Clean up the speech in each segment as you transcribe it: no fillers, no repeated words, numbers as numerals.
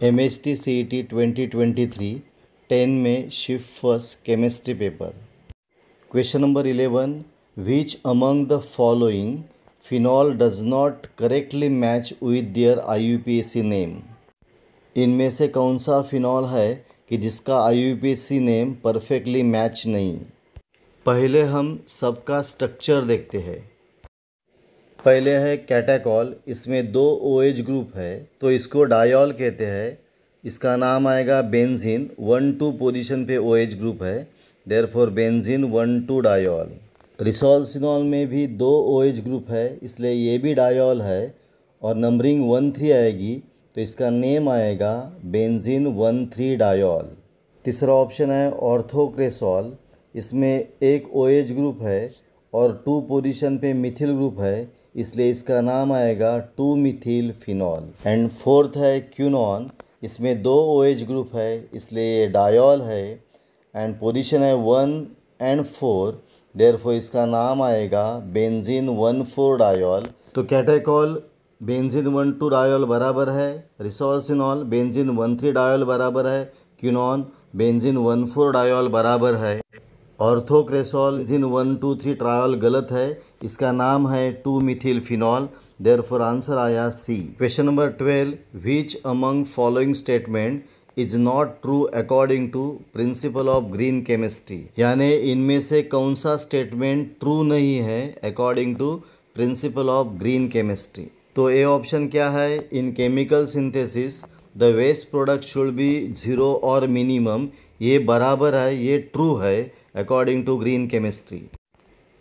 MHT CET 2023 10 में shift first chemistry paper. Question number 11, which among the following phenol does not correctly match with their IUPAC name. इनमें से कौन सा phenol है कि जिसका IUPAC नेम परफेक्टली मैच नहीं। पहले हम सबका स्ट्रक्चर देखते हैं। पहले है कैटाकॉल, इसमें 2 OH ग्रुप है तो इसको डायोल कहते हैं। इसका नाम आएगा बेंजीन, 1,2 पोजीशन पे OH ग्रुप है, देयरफॉर बेंजीन 1,2 डायोल। रिसोल्सिनॉल में भी 2 OH ग्रुप है इसलिए ये भी डायोल है और नंबरिंग 1,3 आएगी तो इसका नेम आएगा बेंजीन 1,3 डायोल। तीसरा ऑप्शन है ऑर्थोक्रेसॉल, इसमें एक OH ग्रुप है और 2 पोजीशन पे मिथिल ग्रुप है इसलिए इसका नाम आएगा 2 मिथिल फिनॉल। एंड फोर्थ है क्यूनॉन, इसमें 2 OH ग्रुप है इसलिए ये डायोल है एंड पोजीशन है 1 and 4, देयरफॉर इसका नाम आएगा बेंजीन 1,4 डायोल। तो कैटाकॉल बेंजीन 1,2 डायोल बराबर है, रिसोल्सिनॉल बेंजीन 1,3 डायोल बराबर है, क्यूनॉन बेंजीन 1,4 डायोल बराबर है। ऑर्थोक्रेसॉल बेंजीन 1,2,3 ट्रायोल गलत है, इसका नाम है 2 मिथिल फिनॉल, देयरफॉर आंसर आया C. Question number 12, which among following statement is not true according to principle of green chemistry. यानी इनमें से कौन सा स्टेटमेंट ट्रू नहीं है according to principle of green chemistry. तो ए ऑप्शन क्या है, in chemical synthesis the waste product should be 0 और मिनिमम, ये बराबर है, ये ट्रू है according to green chemistry.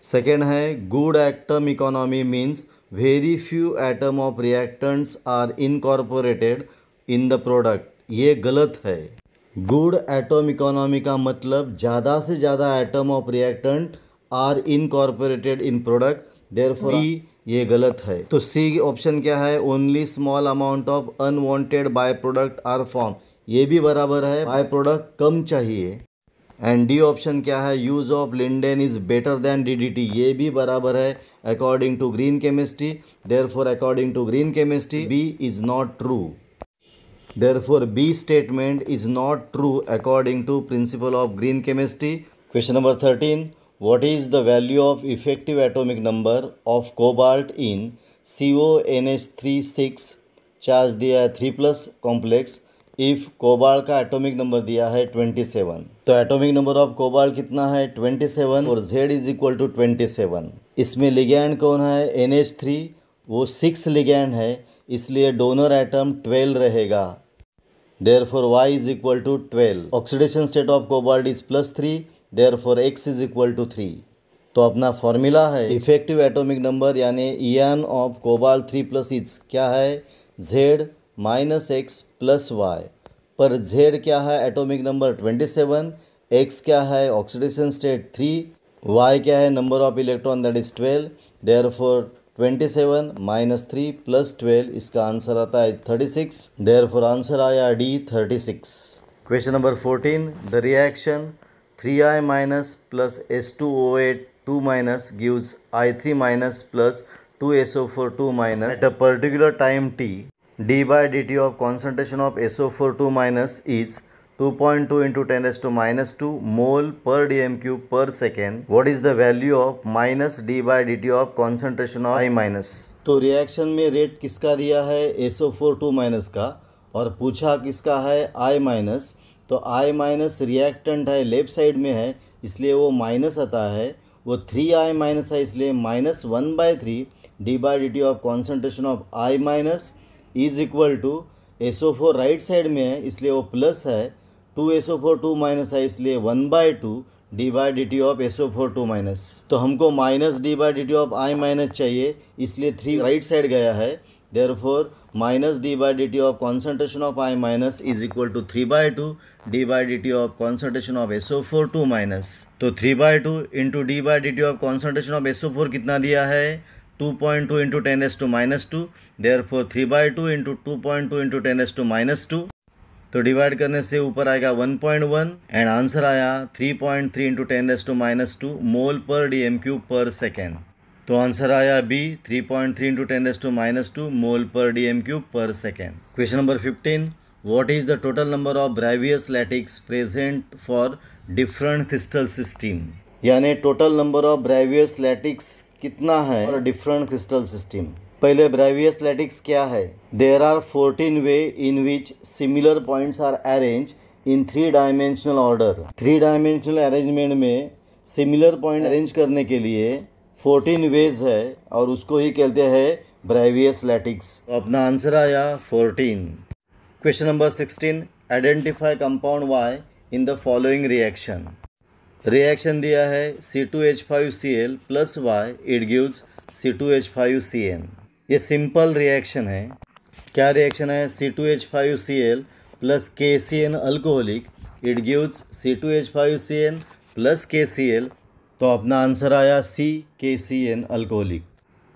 Second है good atom economy means very few atom of reactants are incorporated in the product, ये गलत है। गुड एटम इकोनॉमी का मतलब ज़्यादा से ज़्यादा atom of reactant are incorporated in product, therefore ये गलत है। तो सी ऑप्शन क्या है, only small amount of unwanted by product are form, ये भी बराबर है, बाय प्रोडक्ट कम चाहिए। एंड डी ऑप्शन क्या है, use of lindane is better than DDT, ये भी बराबर है according to green chemistry, therefore according to green chemistry B is not true, therefore B statement is not true according to principle of green chemistry. Question number 13, what is the value of effective atomic number of cobalt in CONH3 charge दिया है 3+ complex, if cobalt का atomic number दिया है 27। तो atomic number of cobalt कितना है 27 और Z is equal to 27। इसमें लिगैंड कौन है NH3, वो 6 लिगैंड है इसलिए डोनर एटम 12 रहेगा, therefore Y is equal to 12। Oxidation state of cobalt is +3, therefore X is equal to 3। तो अपना फॉर्मूला है इफेक्टिव एटॉमिक नंबर यानी EN ऑफ कोबाल्ट 3+ इज क्या है Z -X + Y, पर Z क्या है एटॉमिक नंबर 27, X क्या है ऑक्सीडेशन स्टेट 3, Y क्या है number of electron that is 12, therefore 27 - 3 + 12, इसका आंसर आता है 36, देयरफॉर आंसर आया D 36। Question number 14, the reaction 3I- + S2O8 2- gives I3- + 2SO4 2- at a particular time t, d by dt of concentration of SO4 2- is 2.2 into 10⁻² mole per dm³ per second. What is the value of minus d by dt of concentration of I-? तो reaction में rate किसका दिया है SO4 2- का और पूछा किसका है I-। तो I- रिएक्टेंट है, लेफ्ट साइड में है इसलिए वो माइनस आता है, वो 3I- है इसलिए -1/3 d by dt of concentration of I- is equal to SO4 right side में है इसलिए वो प्लस है, 2SO4 2- है इसलिए 1/2 d by dt of SO4 2-। तो हमको -d by dt of I- चाहिए इसलिए 3 राइट साइड गया है, therefore -d by dt of concentration of I- is equal to 3/2 d by dt of concentration of SO4 2-। तो 3/2 into d by dt of concentration of SO4 कितना दिया है 2.2 into 10⁻², therefore 3/2 into 2.2 into 10⁻², तो divide करने से ऊपर आएगा 1.1 and answer आया 3.3 इंटू 10⁻² मोल पर dm³ पर सेकेंड। तो आंसर आया बी 3.3 इंटू 10⁻² मोल पर dm³ पर second. Question number 15, what is the total number of Bravais lattices present for different crystal system. यानी total number of Bravais lattices कितना है फॉर डिफरेंट क्रिस्टल सिस्टम। पहले Bravais lattices क्या है। There are 14 ways in which similar points are arrange in 3 dimensional order. 3 dimensional arrangement में similar point arrange करने के लिए 14 वेज है और उसको ही कहते हैं ब्रेवियस लैटिक्स। तो अपना आंसर आया 14। Question number 16, identify compound Y in the following reaction. Reaction दिया है C2H5Cl plus why it gives C2H5Cn। ये सिंपल रिएक्शन है। क्या रिएक्शन है। C2H5Cl plus KCN alcoholic it gives C2H5Cn plus KCl। तो अपना आंसर आया C KCN alcoholic.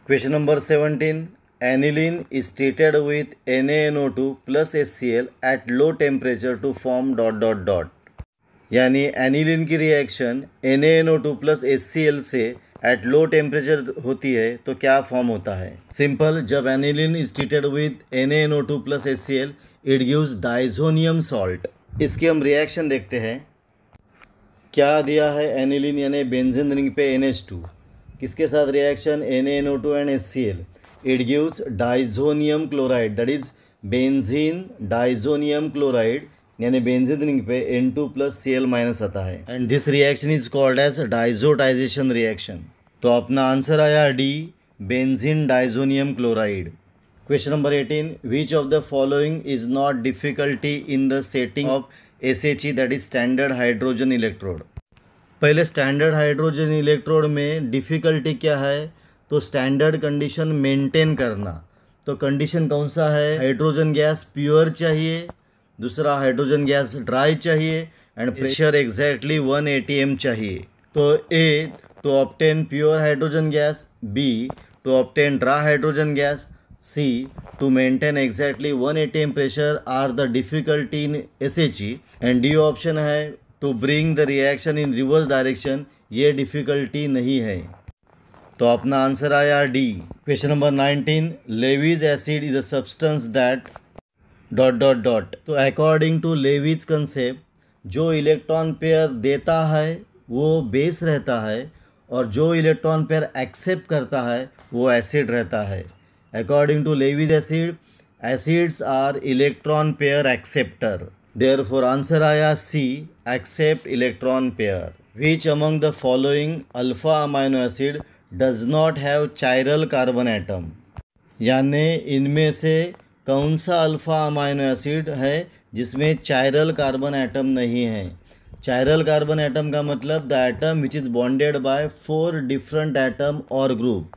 Question number 17, aniline is treated with NaNO2 plus HCl at low temperature to form dot dot dot. यानी aniline की reaction NaNO2 plus HCl से at low temperature होती है तो क्या फॉर्म होता है। सिंपल, जब aniline is treated with NaNO2 plus HCl it gives diazonium salt. इसकी हम रिएक्शन देखते हैं। क्या दिया है। एनिलीन यानी बेंजीन रिंग पे NH2, किसके साथ reaction NaNO2 and HCl it gives diazonium chloride, that is benzene diazonium chloride यानी बेंजीन रिंग पे N2 प्लस Cl माइनस आता है and this reaction is called as diazotization reaction. तो अपना आंसर आया D benzene diazonium chloride. Question number 18, which of the following is not difficulty in the setting of SHE that is standard hydrogen electrode. पहले standard hydrogen electrode में difficulty क्या है, तो standard condition maintain करना। तो condition कौन सा है। हाइड्रोजन गैस प्योर चाहिए, दूसरा हाइड्रोजन गैस ड्राई चाहिए एंड प्रेशर एग्जैक्टली 180 m चाहिए। तो A to obtain pure hydrogen gas, B to obtain dry hydrogen gas, C to maintain exactly 180 m pressure are the difficulty in SHE and D option है to bring the reaction in reverse direction, ये difficulty नहीं है। तो अपना answer आया D। Question number 19, Lewis acid is a substance that dot dot dot. तो according to levies concept जो electron pair देता है वो बेस रहता है और जो इलेक्ट्रॉन पेयर एक्सेप्ट करता है वो एसिड रहता है। According to Lewis acid, acids are electron pair acceptor. Therefore answer आया C accept electron pair. Which among the following alpha amino acid does not have chiral carbon atom. यानी इनमें से कौन सा अल्फा अमाइनो एसिड है जिसमें चायरल carbon atom नहीं है। चायरल कार्बन एटम का मतलब the atom which is bonded by 4 different atom और ग्रुप।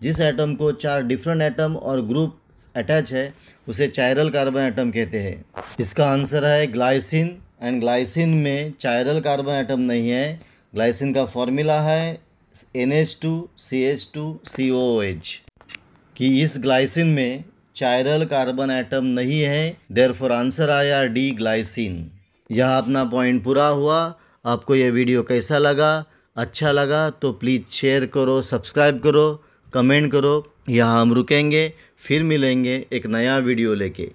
जिस एटम को 4 डिफरेंट एटम और ग्रुप अटैच है उसे चायरल कार्बन एटम कहते हैं। इसका आंसर है ग्लाइसिन एंड ग्लाइसिन में चायरल कार्बन एटम नहीं है। ग्लाइसिन का फॉर्मूला है NH2CH2COOH कि इस ग्लाइसिन में चायरल कार्बन एटम नहीं है। देयरफॉर आंसर आया D ग्लाइसिन। यह अपना पॉइंट पूरा हुआ। आपको यह वीडियो कैसा लगा, अच्छा लगा तो प्लीज़ शेयर करो, सब्सक्राइब करो, कमेंट करो। यहाँ हम रुकेंगे, फिर मिलेंगे एक नया वीडियो लेके।